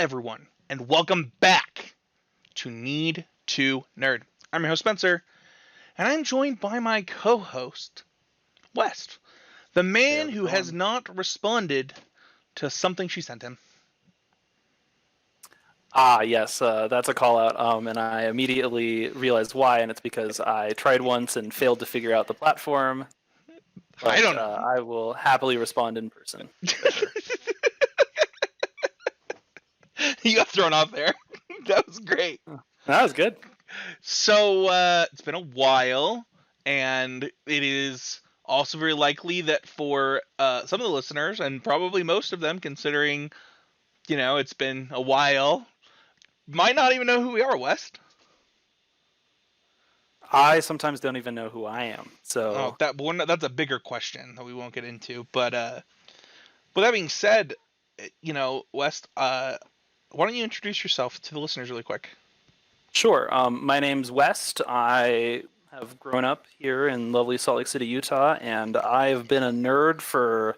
everyone, and welcome back to Need to Nerd. I'm your host, Spencer, and I'm joined by my co host, West, the Hey, man how's it who has going? not responded to something she sent him. Yes, that's a call out. And I immediately realized why, and it's because I tried once and failed to figure out the platform. I But don't know. I will happiply respond in person to her. You got thrown off there. That was great. That was good. So, it's been a while, and it is also very likely that for some of the listeners, and probably most of them, considering, it's been a while, might not even know who we are, West. I sometimes don't even know who I am. Oh, So that's a bigger question that we won't get into. But with that being said, West, why don't you introduce yourself to the listeners really quick? sure. My name's West. I have grown up here in lovely Salt Lake City, Utah, and I've been a nerd for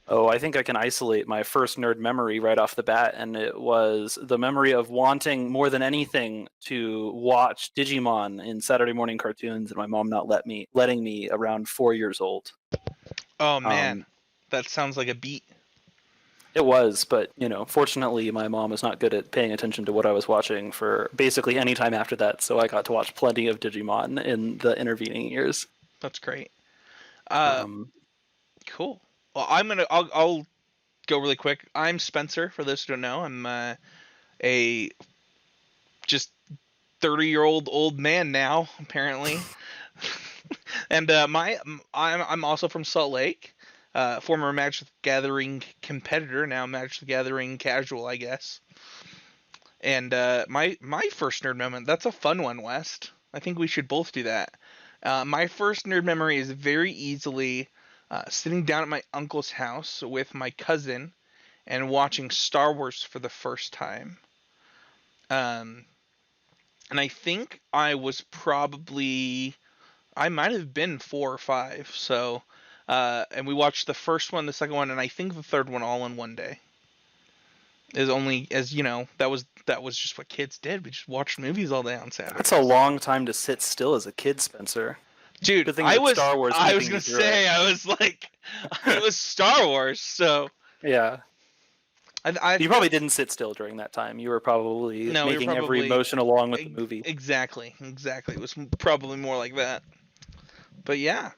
I think I can isolate my first nerd memory right off the bat, and it was the memory of wanting more than anything to watch Digimon in Saturday morning cartoons, and my mom not letting me around 4 years old. Oh man, Um, that sounds like a beat. it was, but fortunately, my mom was not good at paying attention to what I was watching for basically any time after that, so I got to watch plenty of Digimon in the intervening years. That's great. Uh, Um, cool. Well, I'll go really quick. I'm Spencer. For those who don't know, I'm a just 30-year-old old man now, apparently. And I'm also from Salt Lake. Former Magic the Gathering competitor, now Magic the Gathering casual, I guess. And my first nerd moment, that's a fun one, West. I think we should both do that. My first nerd memory is very easily sitting down at my uncle's house with my cousin and watching Star Wars for the first time. Um, and I think I might have been 4 or 5. So, and we watched the first one, the second one, and I think the third one all in one day. Is only as that was just what kids did. We just watched movies all day on that's a Saturdays. long time to sit still as a kid, Spencer. Dude, Good thing I that was Star Wars I was keeping you gonna through it. say I was like it was Star Wars, so Yeah. I You probably didn't sit still during that time. You were probably no, we were making every probably motion along with the movie. exactly. It was probably more like that. But yeah,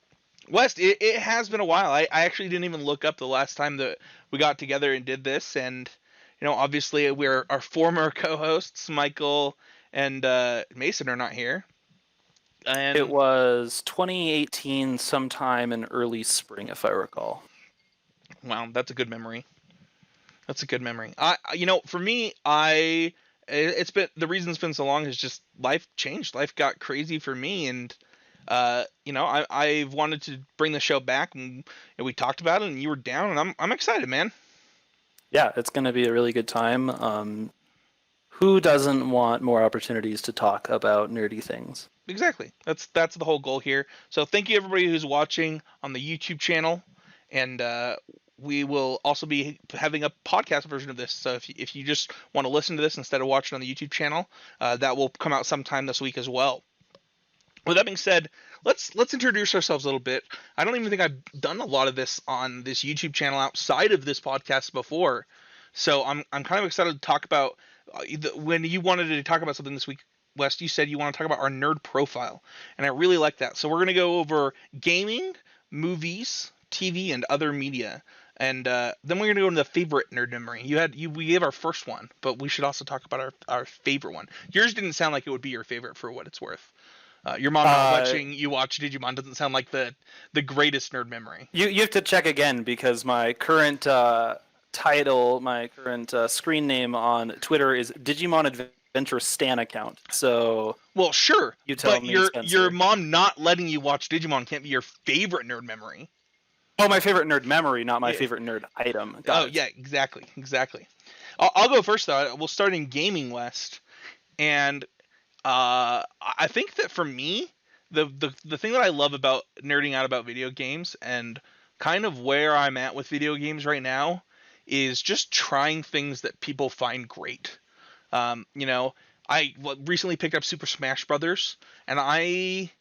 West, it has been a while. I actually didn't even look up the last time that we got together and did this, and obviously we're our former co-hosts Michael and Mason are not here, It and was 2018, sometime in early spring, if I recall. wow, that's a good memory. That's a good memory. For me, it's been the reason it's been so long is just life changed. Life got crazy for me, and I've wanted to bring the show back, and we talked about it, and you were down, and I'm excited, man. Yeah, it's going to be a really good time. Who doesn't want more opportunities to talk about nerdy things? Exactly. That's the whole goal here. So thank you everybody who's watching on the YouTube channel, and we will also be having a podcast version of this. So if you just want to listen to this instead of watching on the YouTube channel, that will come out sometime this week as well. With that being said, let's introduce ourselves a little bit. I don't even think I've done a lot of this on this YouTube channel outside of this podcast before, so I'm kind of excited to talk about when you wanted to talk about something this week. West, you said you want to talk about our nerd profile, and I really like that. So we're gonna go over gaming, movies, TV, and other media, and then we're gonna go into the favorite nerd memory. We gave our first one, but we should also talk about our favorite one. Yours didn't sound like it would be your favorite for what it's worth. Your mom not Uh, letting you watch Digimon doesn't sound like the greatest nerd memory. you have to check again because my current my current screen name on Twitter is Digimon Adventure Stan account. So Well, sure, you tell but me, your Spencer. mom not letting you watch Digimon can't be your favorite nerd memory. Oh, my favorite nerd memory, not my Yeah. favorite nerd item. Oh Got it. yeah, exactly. I'll go first though. We'll start in gaming, West, and I think that for me, the thing that I love about nerding out about video games and kind of where I'm at with video games right now is just trying things that people find great. You know, I recently picked up Super Smash Brothers, and I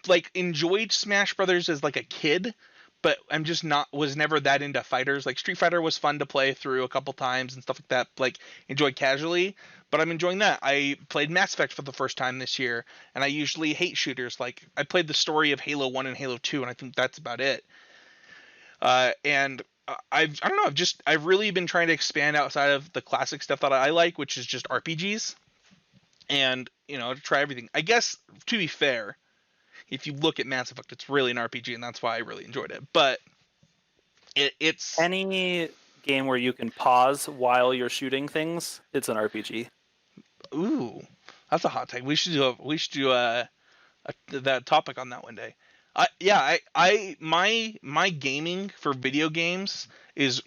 like enjoyed Smash Brothers as like a kid, but I'm just not was never that into fighters. Like Street Fighter was fun to play through a couple times and stuff like that. Like enjoyed casually, but I'm enjoying that. I played Mass Effect for the first time this year, and I usually hate shooters. Like I played the story of Halo 1 and Halo 2, and I think that's about it. And I don't know, I've really been trying to expand outside of the classic stuff that I like, which is just RPGs, and to try everything. I guess to be fair, if you look at Mass Effect, it's really an RPG, and that's why I really enjoyed it. But it's Any game where you can pause while you're shooting things, it's an RPG. ooh, that's a hot take. We should do that topic on that one day. My gaming for video games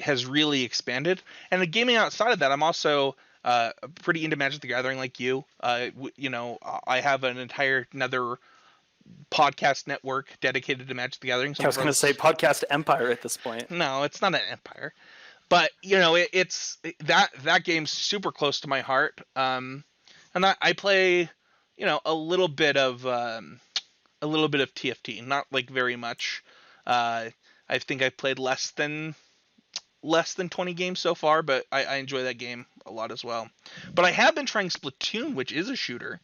has really expanded, and the gaming outside of that, I'm also pretty into Magic the Gathering, like you. I have an entire another podcast network dedicated to Magic the Gathering. I was going to say Podcast Empire at this point. No, it's not an empire, but it's that game's super close to my heart. And I play, a little bit of TFT, not like very much. I think I've played less than 20 games so far, but I enjoy that game a lot as well. But I have been trying Splatoon, which is a shooter,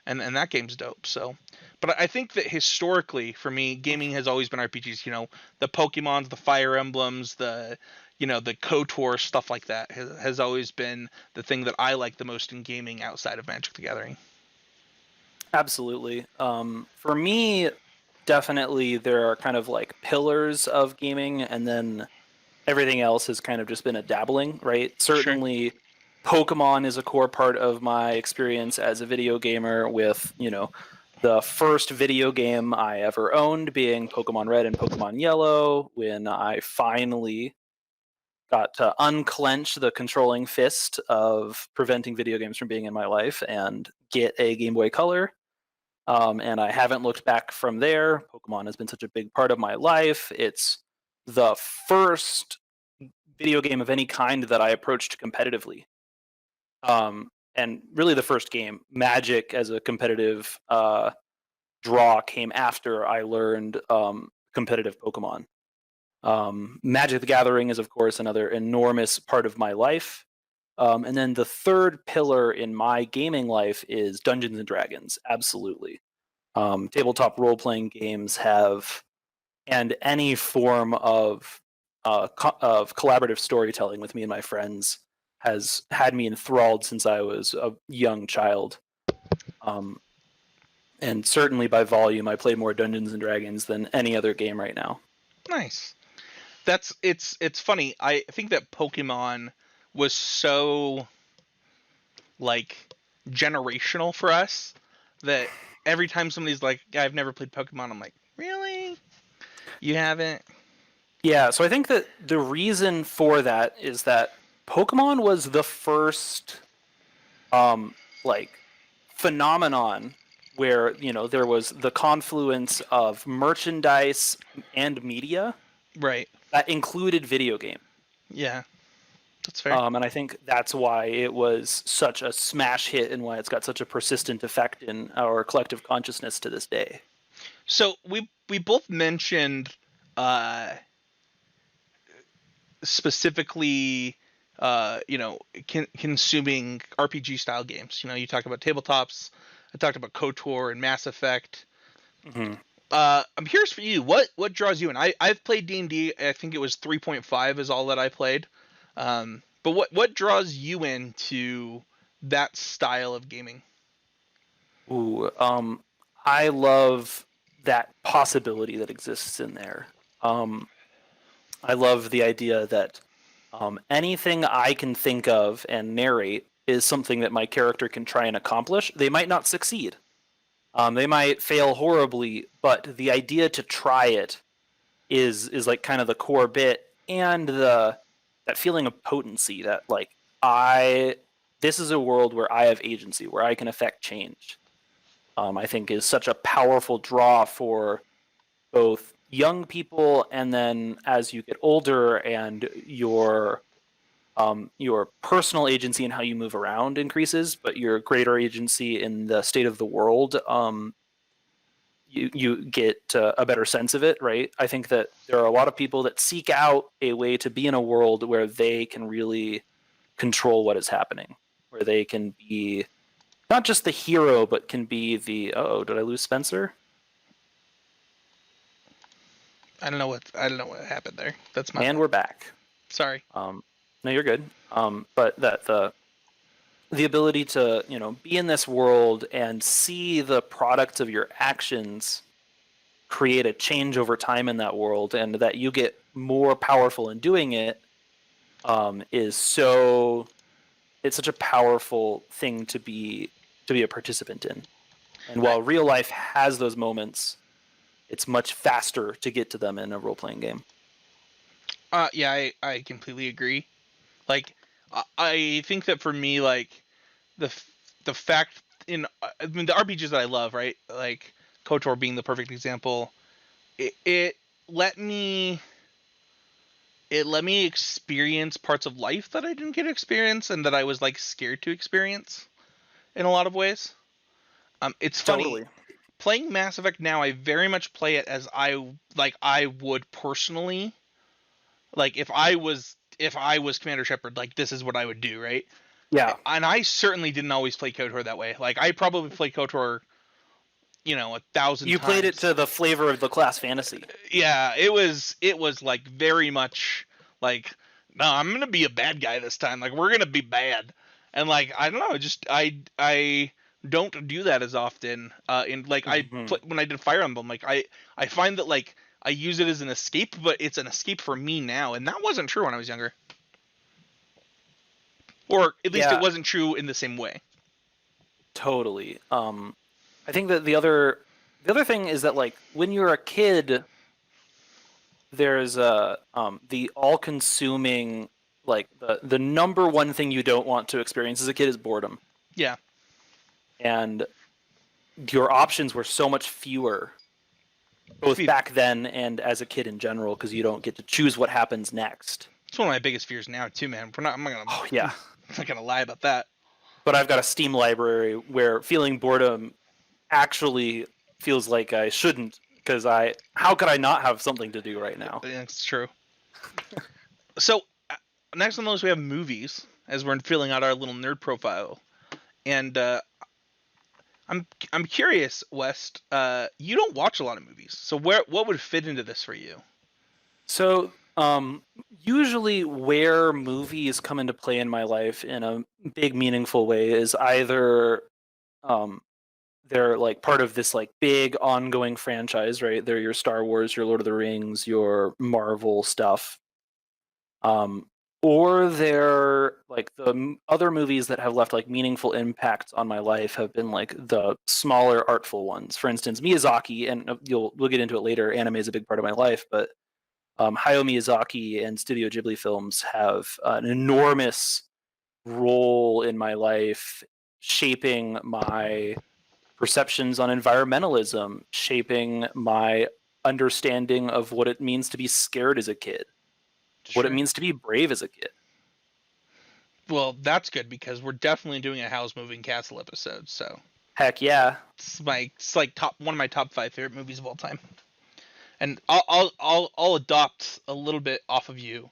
and that game's dope. So, but I think that historically, for me, gaming has always been RPGs. The Pokemons, the Fire Emblems, the KOTOR stuff like that has always been the thing that I like the most in gaming outside of Magic the Gathering. Absolutely. For me, definitely there are kind of like pillars of gaming, and then everything else has kind of just been a dabbling, right? Sure. Certainly, Pokemon is a core part of my experience as a video gamer, with, the first video game I ever owned being Pokemon Red and Pokemon Yellow, when I finally got to unclench the controlling fist of preventing video games from being in my life and get a Game Boy Color. And I haven't looked back from there. Pokemon has been such a big part of my life. It's the first video game of any kind that I approached competitively. And really the first game. Magic as a competitive draw came after I learned competitive Pokemon. Magic the Gathering is, of course, another enormous part of my life. And then the third pillar in my gaming life is Dungeons and Dragons. Absolutely. Tabletop role playing games have, and any form of of collaborative storytelling with me and my friends has had me enthralled since I was a young child. Um, and certainly by volume, I play more Dungeons and Dragons than any other game right now. Nice. It's funny. I think that Pokemon was so like generational for us that every time somebody's like, I've never played Pokemon, I'm like, really? You haven't? Yeah, so I think that the reason for that is that Pokemon was the first like phenomenon where, there was the confluence of merchandise and media Right. that included video game. Yeah. That's fair. And I think that's why it was such a smash hit and why it's got such a persistent effect in our collective consciousness to this day. So we both mentioned uh specifically consuming RPG style games. You talk about tabletops. I talked about KOTOR and Mass Effect. Mm-hmm. I'm curious for you. What draws you in? I've played D&D. I think it was 3.5 is all that I played. But what draws you into that style of gaming? Ooh, I love that possibility that exists in there. I love the idea that anything I can think of and narrate is something that my character can try and accomplish. They might not succeed. They might fail horribly, but the idea to try it is like kind of the core bit, and that feeling of potency that, like, this is a world where I have agency, where I can affect change. I think is such a powerful draw for both young people, and then as you get older and you're your personal agency and how you move around increases, but your greater agency in the state of the world, you get a better sense of it, right? I think that there are a lot of people that seek out a way to be in a world where they can really control what is happening, where they can be not just the hero, but can be the, oh, did I lose Spencer? I don't know what happened there. That's my And fault. we're back. Sorry. No, you're good. But that the ability to, be in this world and see the products of your actions create a change over time in that world, and that you get more powerful in doing it, is so it's such a powerful thing to be a participant in. And I, while real life has those moments, it's much faster to get to them in a role playing game. yeah, I completely agree. Like, I think that for me, like the the fact in I mean the RPGs that I love, right? Like KOTOR being the perfect example. It let me it let me experience parts of life that I didn't get to experience and that I was like scared to experience in a lot of ways. It's funny Totally. playing Mass Effect now. I very much play it as I would personally like if I was Commander Shepard. Like this is what I would do, right? Yeah. And I certainly didn't always play KOTOR that way. Like I probably played KOTOR, 1,000 You played it times. to the flavor of the class fantasy. Yeah, it was like very much like no, I'm gonna be a bad guy this time. Like we're gonna be bad, and like I don't know, just I don't do that as often. In like Mm-hmm. when I did Fire Emblem, like I find that like I use it as an escape, but it's an escape for me now, and that wasn't true when I was younger, or at least it Yeah, wasn't true in the same way. totally. I think that the other thing is that, like, when you're a kid, there's the all-consuming, like, the number one thing you don't want to experience as a kid is boredom, Yeah, and your options were so much fewer, both it's back then and as a kid in general, because you don't get to choose what happens next. one of my biggest fears now too, man. Oh yeah, I'm not gonna lie about that. but I've got a Steam library where feeling boredom actually feels like I shouldn't, because how could I not have something to do right now? It's true. So next on the list we have movies, as we're filling out our little nerd profile, and I'm curious, West. You don't watch a lot of movies, so what would fit into this for you? So, usually where movies come into play in my life in a big, meaningful way is either um, they're like part of this like big ongoing franchise, right? They're your Star Wars, your Lord of the Rings, your Marvel stuff, um, or they're like other movies that have left like meaningful impacts on my life have been like the smaller artful ones. For instance, Miyazaki, and we'll get into it later. Anime is a big part of my life, but Hayao Miyazaki and Studio Ghibli films have an enormous role in my life, shaping my perceptions on environmentalism, shaping my understanding of what it means to be scared as a kid, what it Sure. means to be brave as a kid. Well, that's good because we're definitely doing a Howl's Moving Castle episode. So Heck yeah. it's like top one of my top five favorite movies of all time. And I'll adopt a little bit off of you,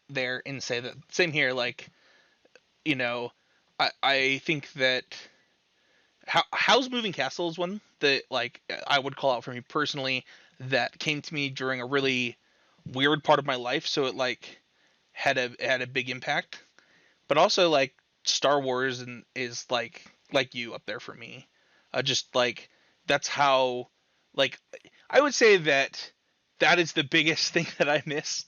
there and say that same here. Like you know, I think that How's Moving Castle is one that like I would call out for me personally that came to me during a really weird part of my life, so it like had a big impact. But also like Star Wars and is like you up there for me. Just like that's how like I would say that is the biggest thing that I miss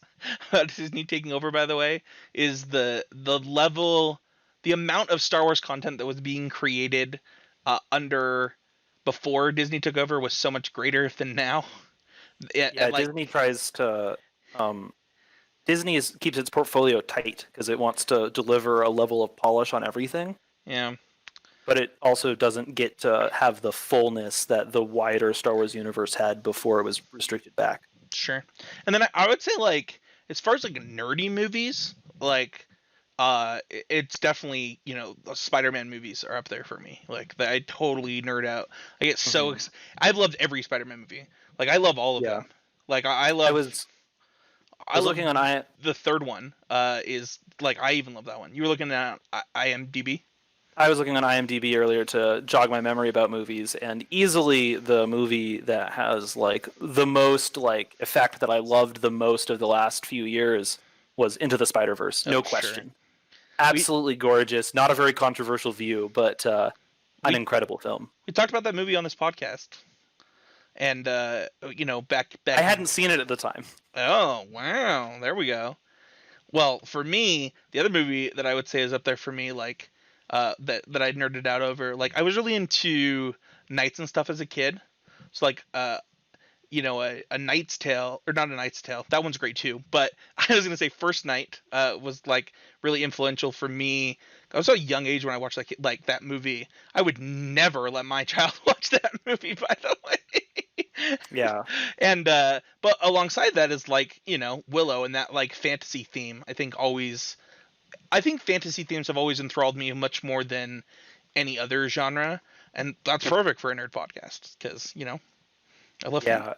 about Disney taking over. By the way, is the level, the amount of Star Wars content that was being created under before Disney took over was so much greater than now. Yeah, Like Disney tries to um, keeps its portfolio tight because it wants to deliver a level of polish on everything, yeah, but it also doesn't get to have the fullness that the wider Star Wars universe had before it was restricted back. sure. And then I would say like as far as like nerdy movies, like it's definitely, the Spider-Man movies are up there for me. Like I totally nerd out. I get so Hmm. I've loved every Spider-Man movie. Like I love all of Yeah, them. Like I I love was I I was love looking on the third one. Is like I even love that one. You were looking at IMDb. I was looking on IMDb earlier to jog my memory about movies, and easily the movie that has like the most like effect that I loved the most of the last few years was Into the Spider-Verse, Oh no sure. question. We Absolutely gorgeous, not a very controversial view, but an we incredible film. we talked about that movie on this podcast, and I back in. hadn't seen it at the time. Oh wow, there we go. Well, for me, the other movie that I would say is up there for me, like that I nerded out over. Like I was really into knights and stuff as a kid. So like a Knight's Tale, or not a Knight's Tale. That one's great too. But I was gonna say First Knight was like really influential for me. I was so young age when I watched like that movie. I would never let my child watch that movie. By the way. Yeah, And but alongside that is like Willow and that like fantasy theme. I think fantasy themes have always enthralled me much more than any other genre, and that's perfect for a nerd podcast because I love yeah.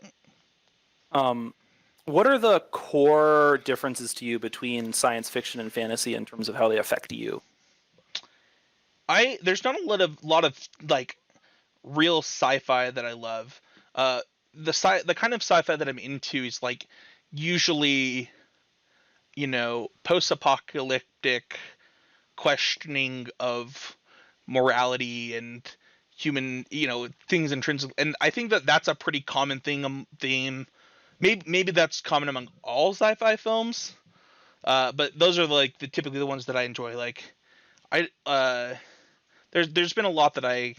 Um, what are the core differences to you between science fiction and fantasy in terms of how they affect you? I there's not a lot of like real sci-fi that I love. Uh, the kind of sci-fi that I'm into is like usually post-apocalyptic questioning of morality and human things intrinsic, and I think that that's a pretty common theme. Maybe that's common among all sci-fi films, but those are like typically the ones that I enjoy. Like I there's been a lot that I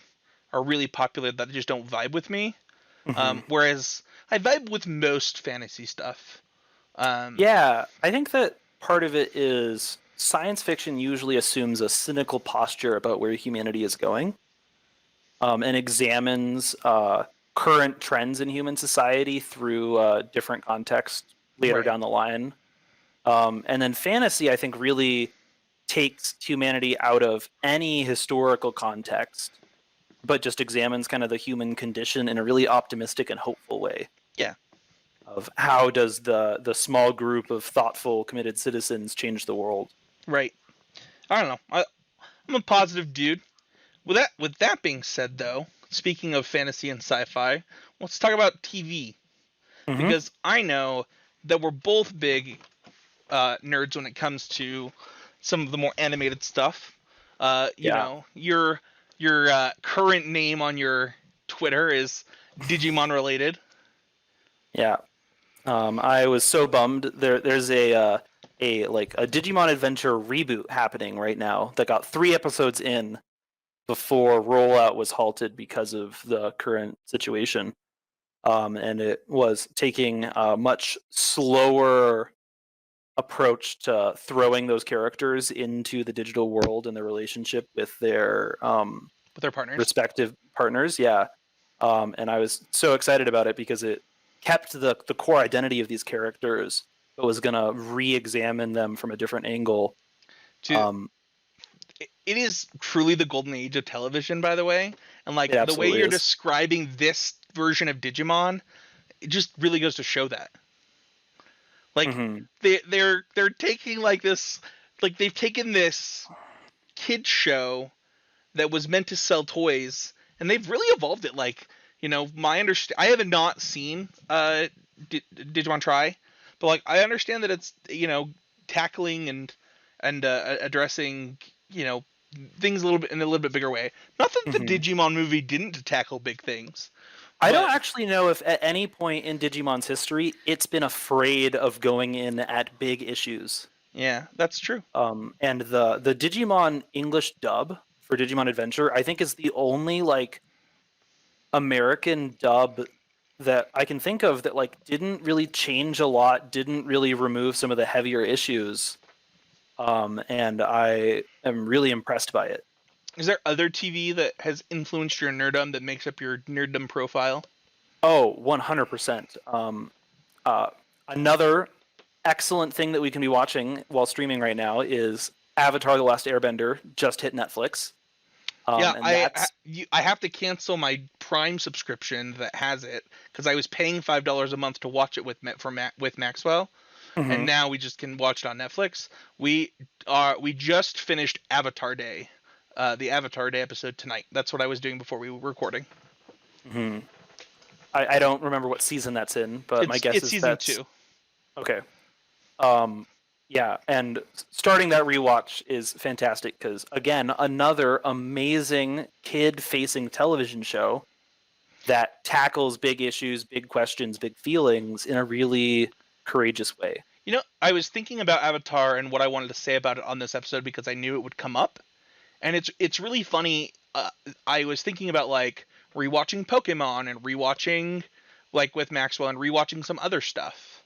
are really popular that just don't vibe with me, Hmm. whereas I vibe with most fantasy stuff. um Yeah, I think that part of it is science fiction usually assumes a cynical posture about where humanity is going, and examines current trends in human society through different contexts later right. down the line. And then fantasy, I think, really takes humanity out of any historical context, but just examines kind of the human condition in a really optimistic and hopeful way Yeah, of how does the small group of thoughtful, committed citizens change the world. right. I don't know. I'm a positive dude. With that being said, though, speaking of fantasy and sci-fi, let's talk about TV, Hmm. because I know that we're both big nerds when it comes to some of the more animated stuff. Yeah, Your current name on your Twitter is Digimon related. yeah. I was so bummed. There's a like a Digimon Adventure reboot happening right now that got 3 episodes in before rollout was halted because of the current situation. And it was taking a much slower approach to throwing those characters into the digital world and their relationship with their With their partners. respective partners. Yeah, and I was so excited about it because it kept the core identity of these characters, but was gonna re-examine them from a different angle. To Um, It is truly the golden age of television, by the way, and like it the way absolutely you're is. describing this version of Digimon, it just really goes to show that. Like Hmm. they're taking like this, like they've taken this kid show that was meant to sell toys, and they've really evolved it. Like I have not seen Digimon Try, but like I understand that it's tackling and addressing you know things a little bit in a little bit bigger way. Not that the Hmm. Digimon movie didn't tackle big things, I but don't actually know if at any point in Digimon's history it's been afraid of going in at big issues. yeah, that's true. And the Digimon English dub for Digimon Adventure, I think, is the only like American dub that I can think of that like didn't really change a lot, didn't really remove some of the heavier issues. And I am really impressed by it. Is there other TV that has influenced your nerdum that makes up your nerdum profile? Oh, 100%. Uh, Another excellent thing that we can be watching while streaming right now is Avatar: The Last Airbender just hit Netflix, Yeah, and that's I have to cancel my Prime subscription that has it because I was paying $5 a month to watch it with Maxwell, and mhm. now we just can watch it on Netflix. We just finished Avatar Day, the Avatar Day episode tonight. That's what I was doing before we were recording. Mhm. I don't remember what season that's in, but my guess It's is season that's 2. okay. Um, yeah, and starting that rewatch is fantastic because again, another amazing kid-facing television show that tackles big issues, big questions, big feelings in a really courageous way. You know, I was thinking about Avatar and what I wanted to say about it on this episode because I knew it would come up, and it's really funny. I was thinking about like rewatching Pokemon and rewatching like with Maxwell and rewatching some other stuff,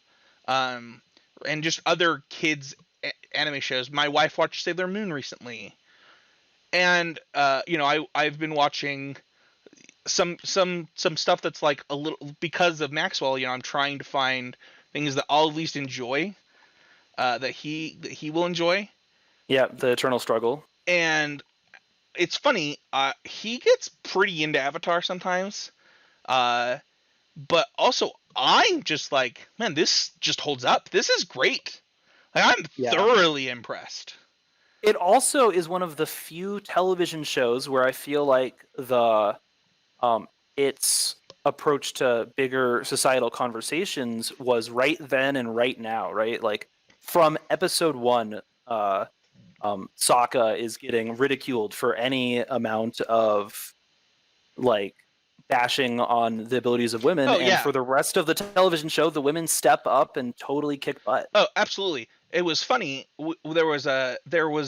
um, and just other kids anime shows. My wife watched Sailor Moon recently, and I've been watching some stuff that's like a little because of Maxwell. You know, I'm trying to find things that I'll at least enjoy, that he will enjoy. Yeah, the eternal struggle. And it's funny, he gets pretty into Avatar sometimes, uh, but also I'm just like, man, this just holds up. This is great. Like, I'm Yeah. thoroughly impressed. It also is one of the few television shows where I feel like the its approach to bigger societal conversations was right then and right now, right? Like from episode one, Sokka is getting ridiculed for any amount of like bashing on the abilities of women, Oh and yeah. for the rest of the television show, the women step up and totally kick butt. Oh, absolutely. It was funny. There was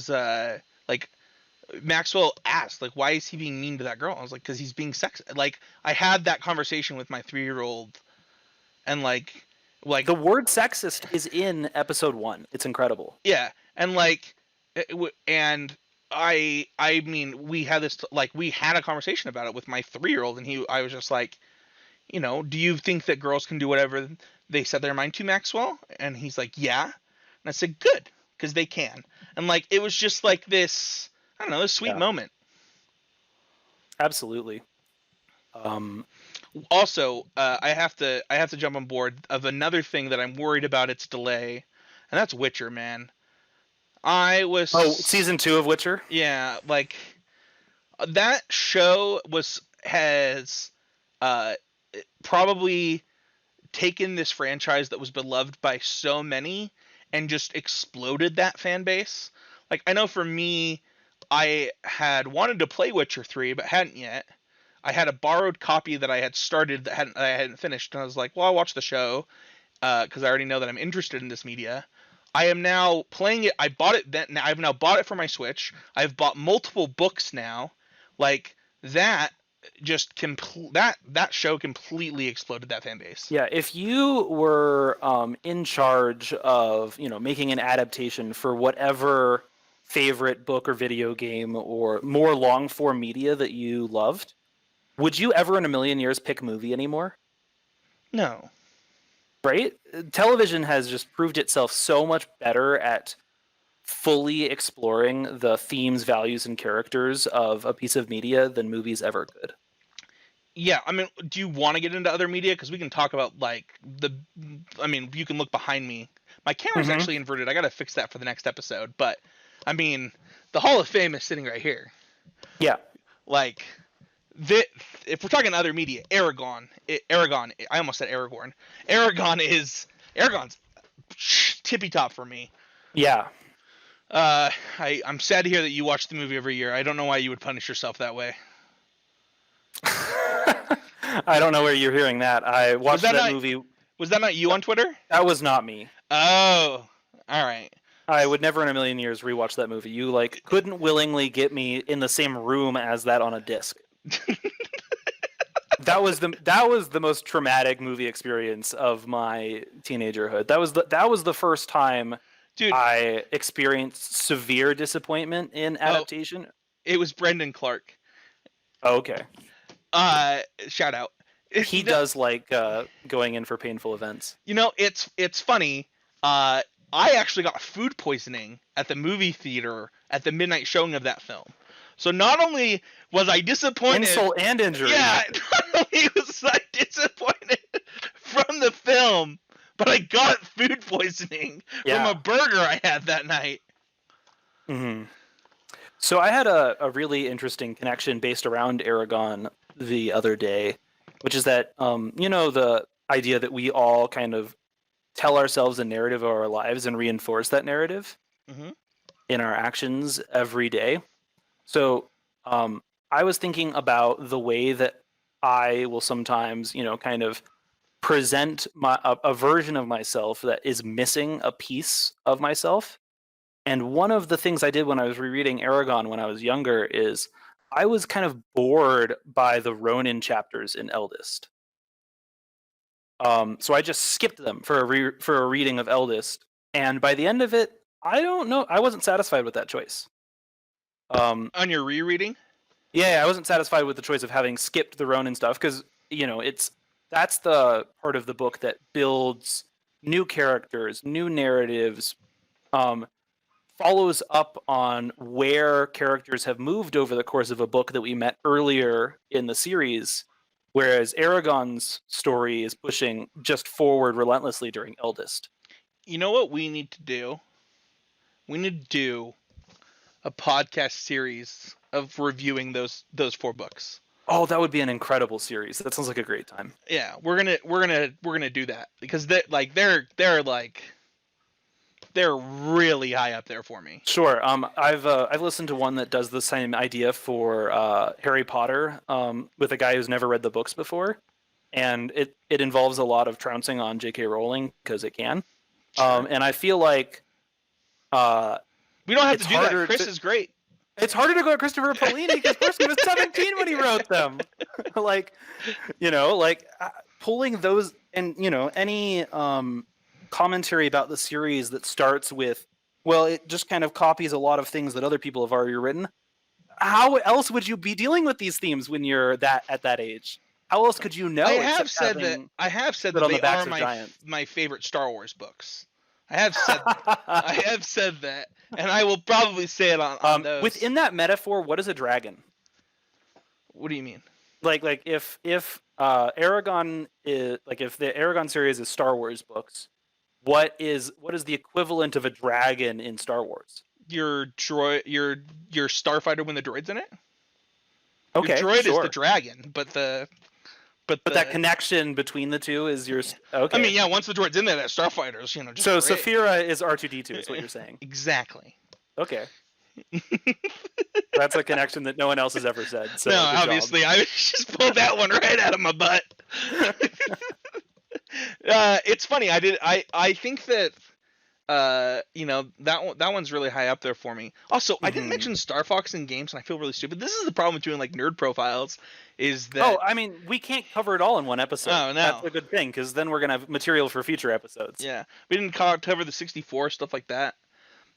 like Maxwell asked, like, why is he being mean to that girl? I was like, because he's being sexist. Like, I had that conversation with my 3-year-old, and like The word sexist is in episode one. It's incredible. yeah, and like, and I mean, we had a conversation about it with my 3-year-old, and I was just like, do you think that girls can do whatever they set their mind to, Maxwell? And he's like, yeah. And I said, good, because they can. And like, it was just like this, I don't know, this sweet Yeah, moment. absolutely. Um, Also, I have to jump on board of another thing that I'm worried about its delay, and that's Witcher, man. I oh, was season two of Witcher. Yeah, like that show has uh probably taken this franchise that was beloved by so many and just exploded that fan base. Like, I know for me, I had wanted to play Witcher 3 but hadn't yet. I had a borrowed copy that I had started that I hadn't finished, and I was like, well, I'll watch the show because I already know that I'm interested in this media. I am now playing it. I bought it then. I've now bought it for my Switch. I've bought multiple books now. Like that, that show completely exploded that fan base. Yeah, if you were in charge of making an adaptation for whatever favorite book or video game or more long form media that you loved, would you ever in a million years pick movie anymore? No. Right? Television has just proved itself so much better at fully exploring the themes, values, and characters of a piece of media than movies ever could. Yeah, I mean, do you want to get into other media? Because we can talk about I mean, you can look behind me. My camera's Mm-hmm. actually inverted. I gotta fix that for the next episode. But I mean, the Hall of Fame is sitting right here. Yeah. Like, if we're talking other media, Aragon. I almost said Aragorn. Aragon's tippy top for me. Yeah. I'm sad to hear that you watch the movie every year. I don't know why you would punish yourself that way. I don't know where you're hearing that. I watched that movie. Was that not you on Twitter? That was not me. Oh, all right. I would never in a million years rewatch that movie. You couldn't willingly get me in the same room as that on a disc. That was the most traumatic movie experience of my teenagerhood. That was the first time Dude, I experienced severe disappointment in adaptation. it was Brendan Clark. Oh, okay. Shout out. He does like going in for painful events. It's funny. I actually got food poisoning at the movie theater at the midnight showing of that film. So not only was I disappointed, Insult and injury. yeah, not only was I disappointed from the film, but I got food poisoning from a burger I had that night. Mm-hmm. So I had a really interesting connection based around Aragon the other day, which is that the idea that we all kind of tell ourselves a narrative of our lives and reinforce that narrative in our actions every day. So I was thinking about the way that I will sometimes, kind of present a version of myself that is missing a piece of myself. And one of the things I did when I was rereading Aragon when I was younger is I was kind of bored by the Ronin chapters in Eldest. So I just skipped them for a reading of Eldest, and by the end of it, I don't know, I wasn't satisfied with that choice. On your rereading? Yeah, I wasn't satisfied with the choice of having skipped the Ronin stuff because that's the part of the book that builds new characters, new narratives, follows up on where characters have moved over the course of a book that we met earlier in the series, whereas Aragon's story is pushing just forward relentlessly during Eldest. You know what we need to do? We need to do a podcast series of reviewing those 4 books. Oh, that would be an incredible series. That sounds like a great time. Yeah, we're gonna do that because they're really high up there for me. Sure. I've listened to one that does the same idea for Harry Potter with a guy who's never read the books before, and it involves a lot of trouncing on J.K. Rowling because it can. Sure. And I feel like we don't have to do that. Chris is great. It's harder to go at Christopher Paolini because he was 17 when he wrote them. Pulling those and any commentary about the series that starts with, well, it just kind of copies a lot of things that other people have already written. How else would you be dealing with these themes when you're at that age? How else could you know? I have said that they are my favorite Star Wars books. I have said that, and I will probably say it on those. Within that metaphor, what is a dragon? What do you mean? Like if Aragon is if the Aragon series is Star Wars books, what is the equivalent of a dragon in Star Wars? Your starfighter when the droid's in it. Okay, your droid is the dragon, but that connection between the two is yours. Okay. I mean, yeah, once the droid's in there, that starfighter's just so great. Saphira is R2D2 is what you're saying. Exactly. Okay. That's a connection that no one else has ever said. So no, obviously, I just pulled that one right out of my butt. It's funny. I think that that one's really high up there for me. Also, I didn't mention Star Fox in games, and I feel really stupid. This is the problem with doing like nerd profiles, is that we can't cover it all in one episode. Oh, no. That's a good thing because then we're gonna have material for future episodes. Yeah, we didn't cover the 64 stuff like that.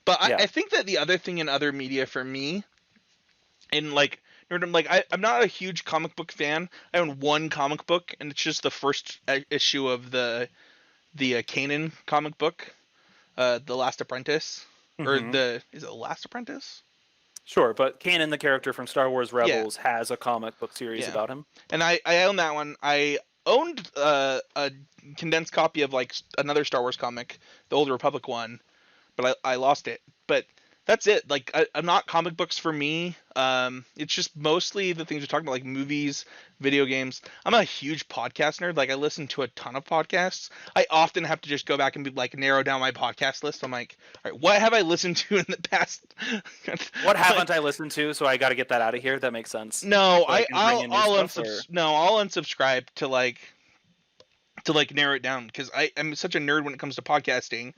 But I think that the other thing in other media for me, in like nerdom, like I'm not a huge comic book fan. I own one comic book, and it's just the first issue of the Kanan comic book, The Last Apprentice, or is it The Last Apprentice? Sure, but Kanan, the character from Star Wars Rebels, has a comic book series about him. And I own that one. I owned a condensed copy of like another Star Wars comic, the Old Republic one, but I lost it. But that's it. Like I'm not comic books for me. It's just mostly the things we're talking about, like movies, video games. I'm a huge podcast nerd. Like I listen to a ton of podcasts. I often have to just go back and be like narrow down my podcast list. I'm like, all right, what have I listened to in the past? What haven't I listened to? So I got to get that out of here. That makes sense. No, so I'll unsubscribe to like narrow it down because I'm such a nerd when it comes to podcasting.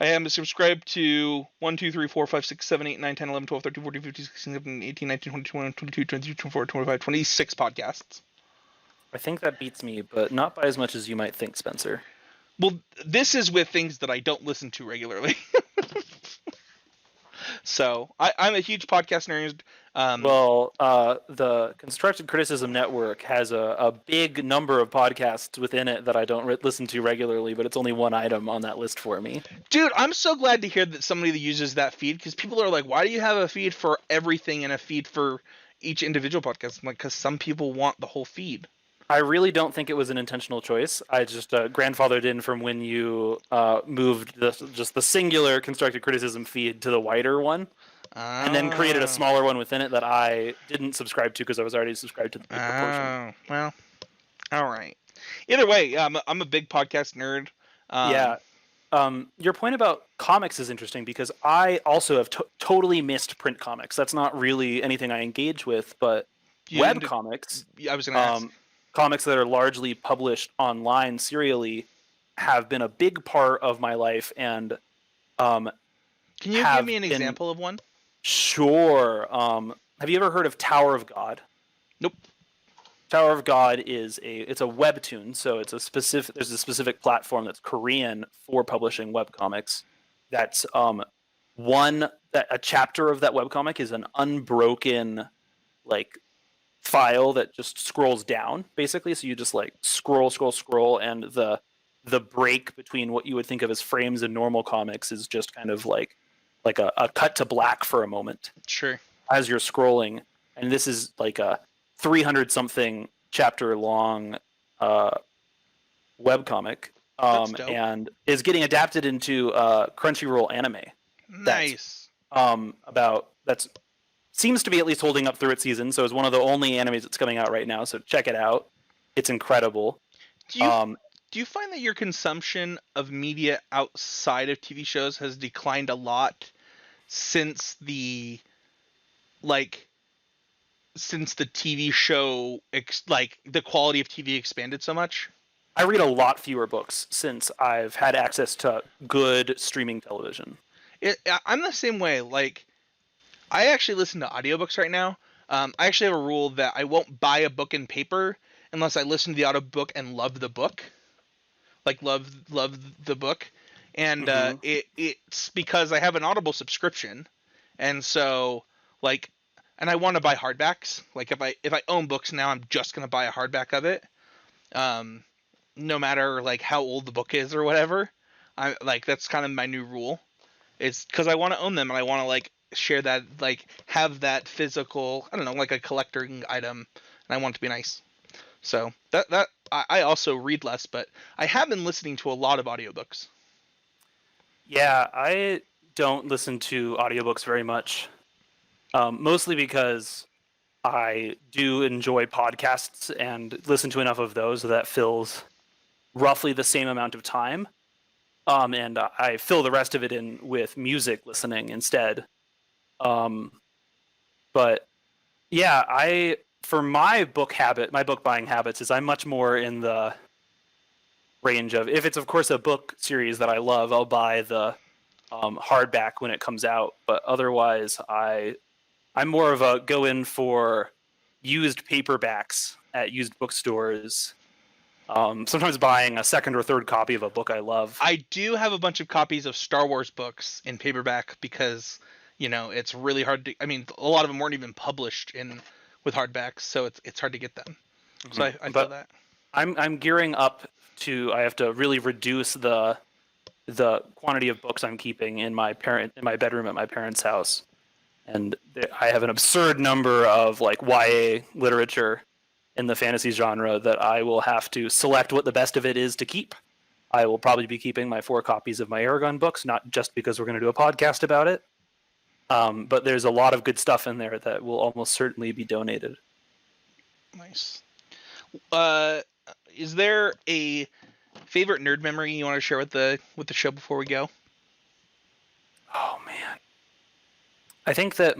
I am subscribed to 1, 2, 3, 4, 5, 6, 7, 8, 9, 10, 11, 12, 13, 14, 15, 16, 17, 18, 19, 20, 21, 22, 23, 24, 25, 26 podcasts. I think that beats me, but not by as much as you might think, Spencer. Well, this is with things that I don't listen to regularly. So I'm a huge podcast nerd. Well, the Constructed Criticism Network has a big number of podcasts within it that I don't listen to regularly, but it's only one item on that list for me. Dude, I'm so glad to hear that somebody that uses that feed, because people are like, why do you have a feed for everything and a feed for each individual podcast? I'm like, because some people want the whole feed. I really don't think it was an intentional choice. I just grandfathered in from when you moved just the singular constructed criticism feed to the wider one, and then created a Oh, smaller one within it that I didn't subscribe to because I was already subscribed to the bigger portion. oh, well, all right. Either way, yeah, I'm a big podcast nerd. Yeah. Your point about comics is interesting because I also have totally missed print comics. That's not really anything I engage with, but You web into? comics, I was gonna ask. um, comics that are largely published online serially, have been a big part of my life and um, Can you give have me an been example of one? sure. Have you ever heard of Tower of God? Nope. Tower of God is it's a webtoon, so there's a specific platform that's Korean for publishing webcomics. That's a chapter of that webcomic is an unbroken like file that just scrolls down basically. So you just like scroll, and the break between what you would think of as frames in normal comics is just kind of like a cut to black for a moment Sure. as you're scrolling. And this is like a 300 something chapter long webcomic, That's dope. and is getting adapted into Crunchyroll anime. That's Nice. about that's seems to be at least holding up through its season. So it's one of the only animes that's coming out right now. So check it out. It's incredible. Do you Um, do you find that your consumption of media outside of TV shows has declined a lot since the like since the TV show like the quality of TV expanded so much? I read a lot fewer books since I've had access to good streaming television. I'm the same way. Like I actually listen to audiobooks right now. I actually have a rule that I won't buy a book in paper unless I listen to the audiobook and love the book. Like love the book, and Mm-hmm. it's because I have an Audible subscription, and so like, and I want to buy hardbacks. Like if I own books now, I'm just gonna buy a hardback of it, um, no matter like how old the book is or whatever. I like that's kind of my new rule. It's because I want to own them and I want to like share that like have that physical I don't know like a collecting item, and I want it to be nice. So that I also read less, but I have been listening to a lot of audiobooks. Yeah, I don't listen to audiobooks very much, mostly because I do enjoy podcasts and listen to enough of those that fills roughly the same amount of time. And I fill the rest of it in with music listening instead. Um, but yeah, for my book buying habits is I'm much more in the range of if it's of course a book series that I love, I'll buy the hardback when it comes out. But otherwise, I'm more of a go in for used paperbacks at used bookstores. Sometimes buying a second or third copy of a book I love. I do have a bunch of copies of Star Wars books in paperback because it's really hard to. I mean, a lot of them weren't even published in with hardbacks, so it's hard to get them. So I feel But that. I'm gearing up to. I have to really reduce the quantity of books I'm keeping in my bedroom at my parents' house, and I have an absurd number of like YA literature in the fantasy genre that I will have to select what the best of it is to keep. I will probably be keeping my 4 copies of my Aragon books, not just because we're going to do a podcast about it, but there's a lot of good stuff in there that will almost certainly be donated. Nice. Uh, is there a favorite nerd memory you want to share with the show before we go? Oh man, I think that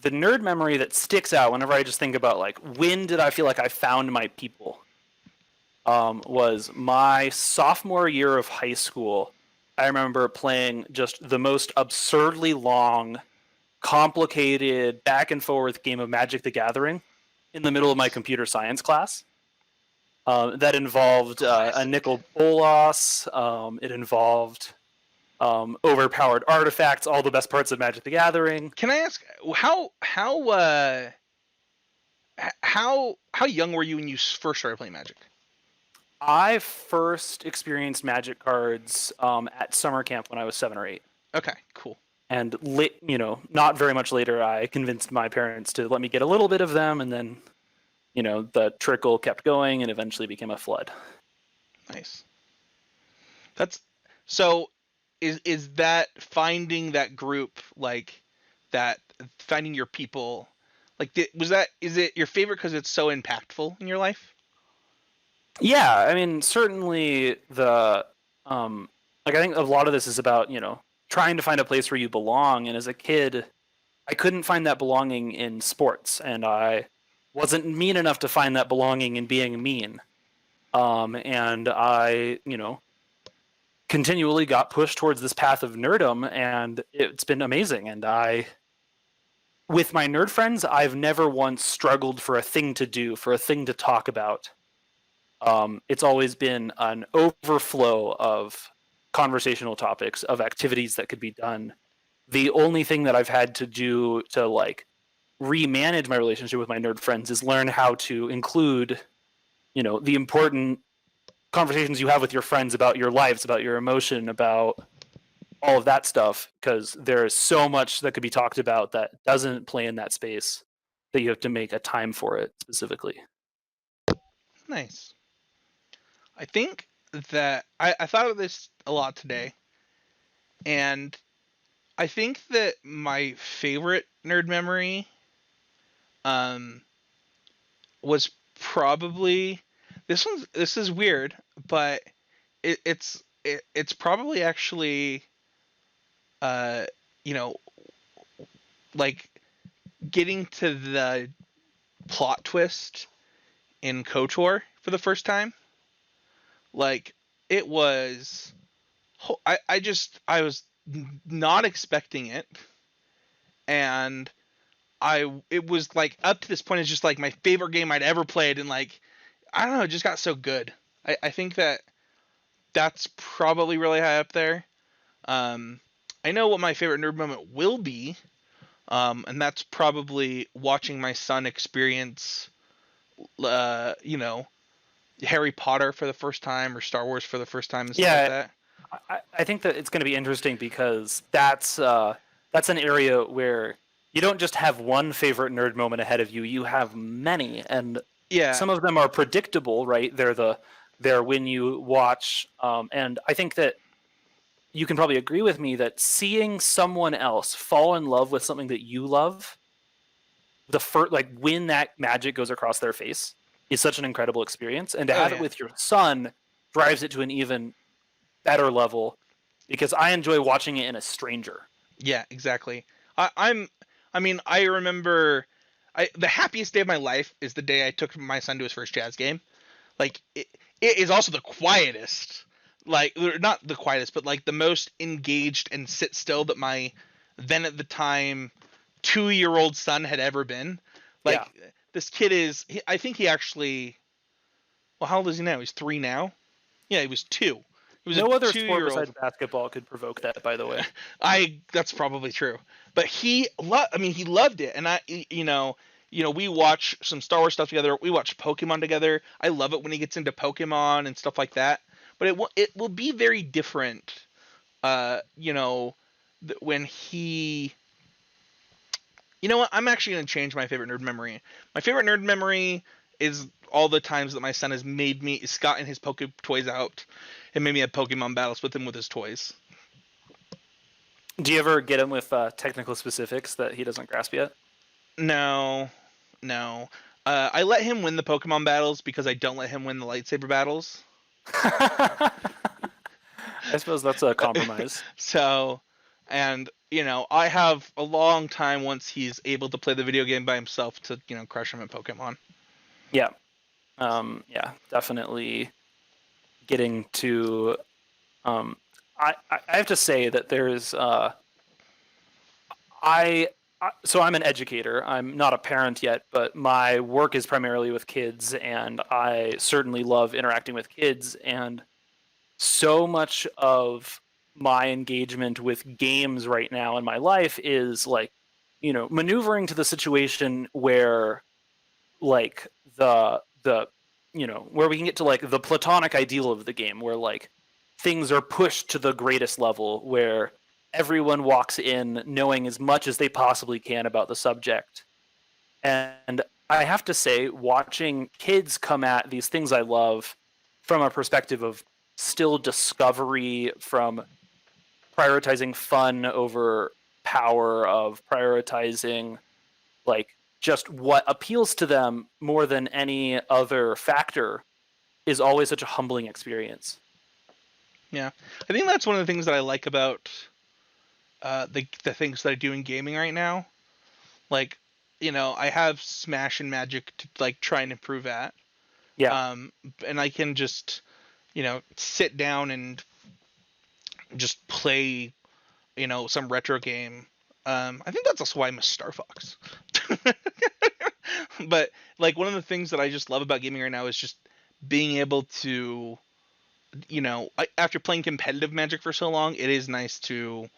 the nerd memory that sticks out whenever I just think about like when did I feel like I found my people, was my sophomore year of high school. I remember playing just the most absurdly long, complicated, back and forth game of Magic the Gathering in the middle of my computer science class. That involved a Classic. nickel bolas. It involved overpowered artifacts, all the best parts of Magic the Gathering. Can I ask how young were you when you first started playing Magic? I first experienced Magic cards at summer camp when I was 7 or 8. Okay, cool. And not very much later, I convinced my parents to let me get a little bit of them, and then, the trickle kept going and eventually became a flood. Nice. That's so. Is that finding that group, like that, finding your people, like is it your favorite because it's so impactful in your life? Yeah, I mean, certainly I think a lot of this is about, trying to find a place where you belong. And as a kid, I couldn't find that belonging in sports, and I wasn't mean enough to find that belonging in being mean. And I, continually got pushed towards this path of nerdom, and it's been amazing. And with my nerd friends, I've never once struggled for a thing to do, for a thing to talk about. It's always been an overflow of conversational topics, of activities that could be done. The only thing that I've had to do to remanage my relationship with my nerd friends is learn how to include, the important conversations you have with your friends about your lives, about your emotion, about all of that stuff, because there is so much that could be talked about that doesn't play in that space, that you have to make a time for it specifically. Nice. I think that I thought of this a lot today, and I think that my favorite nerd memory um was probably this is weird, but it's probably actually uh you know like getting to the plot twist in KOTOR for the first time. Like, it was I was not expecting it, and it was like, up to this point, it's just like my favorite game I'd ever played, and like, I don't know, it just got so good. I think that's probably really high up there. I know what my favorite nerd moment will be, and that's probably watching my son experience, you know, Harry Potter for the first time, or Star Wars for the first time, and stuff like Yeah, that. I think that it's going to be interesting, because that's an area where you don't just have one favorite nerd moment ahead of you; you have many, and Yeah, some of them are predictable, right? They're when you watch, and I think that you can probably agree with me that seeing someone else fall in love with something that you love, the first, like, when that magic goes across their face, is such an incredible experience, and to oh have it yeah, with your son drives it to an even better level, because I enjoy watching it in a stranger. yeah, exactly. I'm, I mean, I remember, the happiest day of my life is the day I took my son to his first jazz game. Like, it is also the quietest, like, not the quietest, but like the most engaged and sit still that my then at the time 2-year-old son had ever been. Yeah. Like, this kid is, I think he actually, well, how old is he now? He's 3 now. Yeah, he was 2. He was a No other sport 2-year-old. besides basketball could provoke that, by the way. That's probably true. But I mean, he loved it, and we watch some Star Wars stuff together. We watch Pokemon together. I love it when he gets into Pokemon and stuff like that. But it will be very different, when he. You know what? I'm actually going to change my favorite nerd memory. My favorite nerd memory is all the times that my son has gotten his Poke toys out and made me have Pokemon battles with him with his toys. Do you ever get him with technical specifics that he doesn't grasp yet? No, no. I let him win the Pokemon battles because I don't let him win the lightsaber battles. I suppose that's a compromise. So, and I have a long time once he's able to play the video game by himself to crush him at Pokemon. Yeah. Yeah, definitely getting to. I have to say that there's. So I'm an educator. I'm not a parent yet, but my work is primarily with kids, and I certainly love interacting with kids. And so much of my engagement with games right now in my life is like, maneuvering to the situation where like the where we can get to like the platonic ideal of the game, where like things are pushed to the greatest level, where everyone walks in knowing as much as they possibly can about the subject. And I have to say, watching kids come at these things I love from a perspective of still discovery, from prioritizing fun over power, of prioritizing like just what appeals to them more than any other factor, is always such a humbling experience. Yeah, I think that's one of the things that I like about the things that I do in gaming right now. Like, I have Smash and Magic to like try and improve at. Yeah. Um, and I can just sit down and just play some retro game. I think that's also why I'm a Star Fox. But like one of the things that I just love about gaming right now is just being able to after playing competitive Magic for so long, it is nice to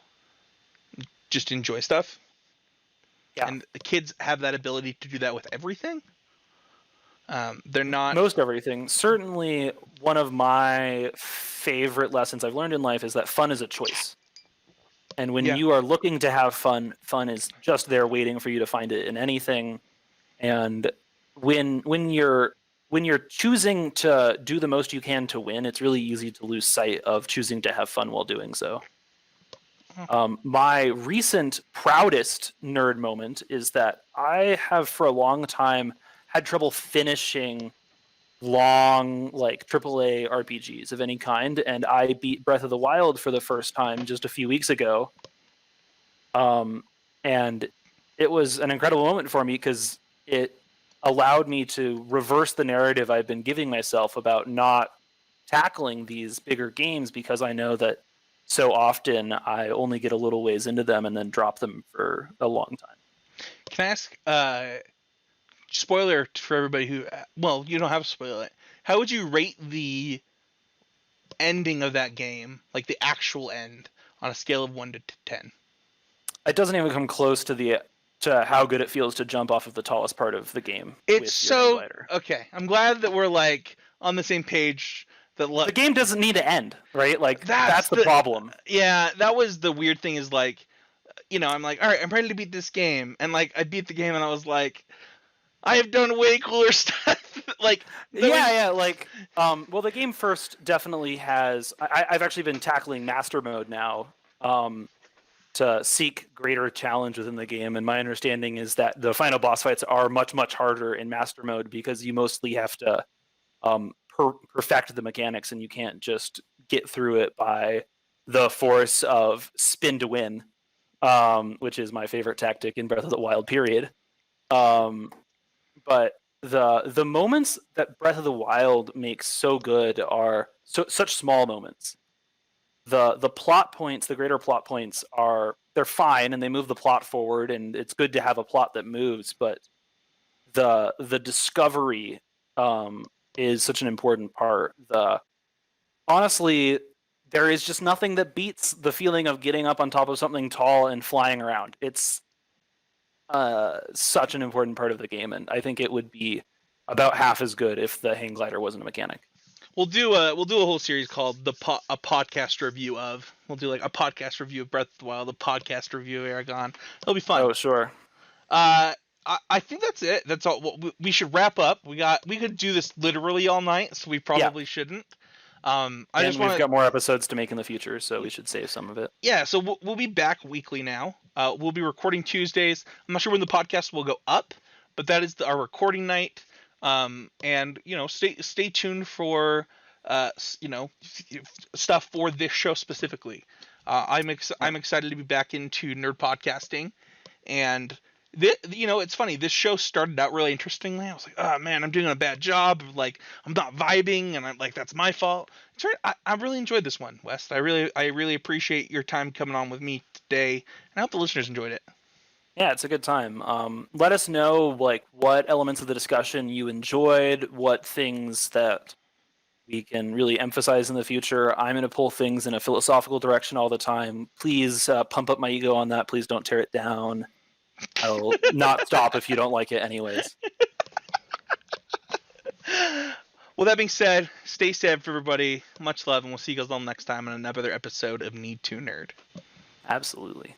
just enjoy stuff. Yeah. And the kids have that ability to do that with everything. They're not. Most everything. Certainly, one of my favorite lessons I've learned in life is that fun is a choice. And when Yeah. you are looking to have fun, fun is just there waiting for you to find it in anything. And when you're choosing to do the most you can to win, it's really easy to lose sight of choosing to have fun while doing so. My recent proudest nerd moment is that I have for a long time had trouble finishing long like AAA RPGs of any kind, and I beat Breath of the Wild for the first time just a few weeks ago. And it was an incredible moment for me because it allowed me to reverse the narrative I've been giving myself about not tackling these bigger games, because I know that so often I only get a little ways into them and then drop them for a long time. Can I ask? Spoiler for everybody who. Well, you don't have to spoil it. How would you rate the ending of that game, like the actual end, on a scale of 1 to 10? It doesn't even come close to how good it feels to jump off of the tallest part of the game It's with your hang so glider. okay. I'm glad that we're like on the same page. The game doesn't need to end, right? Like That's that's the the problem. yeah. That was the weird thing is like, I'm like, all right, I'm ready to beat this game, and like I beat the game, and I was like, I have done way cooler stuff. Like there was Yeah. Like, well, the game first definitely has. I've actually been tackling master mode now, to seek greater challenge within the game, and my understanding is that the final boss fights are much much harder in master mode because you mostly have to perfect the mechanics, and you can't just get through it by the force of spin to win, which is my favorite tactic in Breath of the Wild. Period. Um, but the moments that Breath of the Wild makes so good are such small moments. The plot points, the greater plot points, they're fine and they move the plot forward, and it's good to have a plot that moves. But the discovery, is such an important part. Honestly, there is just nothing that beats the feeling of getting up on top of something tall and flying around. It's such an important part of the game, and I think it would be about half as good if the hang glider wasn't a mechanic. we'll do a whole series called a podcast review of. We'll do like a podcast review of Breath of the Wild, a podcast review of Aragon. It'll be fun. Oh, sure. Uh, I think that's it. That's all. We should wrap up. We could do this literally all night, so we Yeah, probably shouldn't. I and just we've want to. got more episodes to make in the future, so we should save some of it. Yeah, so we'll be back weekly now. We'll be recording Tuesdays. I'm not sure when the podcast will go up, but that is our recording night. And stay tuned for stuff for this show specifically. I'm excited to be back into nerd podcasting, and it's funny. This show started out really interestingly. I was like, oh man, I'm doing a bad job. Like I'm not vibing, and I'm like, that's my fault. It's right. I really enjoyed this one, West. I really appreciate your time coming on with me today, and I hope the listeners enjoyed it. Yeah, it's a good time. Let us know like what elements of the discussion you enjoyed, what things that we can really emphasize in the future. I'm going to pull things in a philosophical direction all the time. Please pump up my ego on that. Please don't tear it down. I'll not stop if you don't like it anyways. Well, that being said, stay safe, everybody. Much love, and we'll see you guys all next time on another episode of Need to Nerd. Absolutely.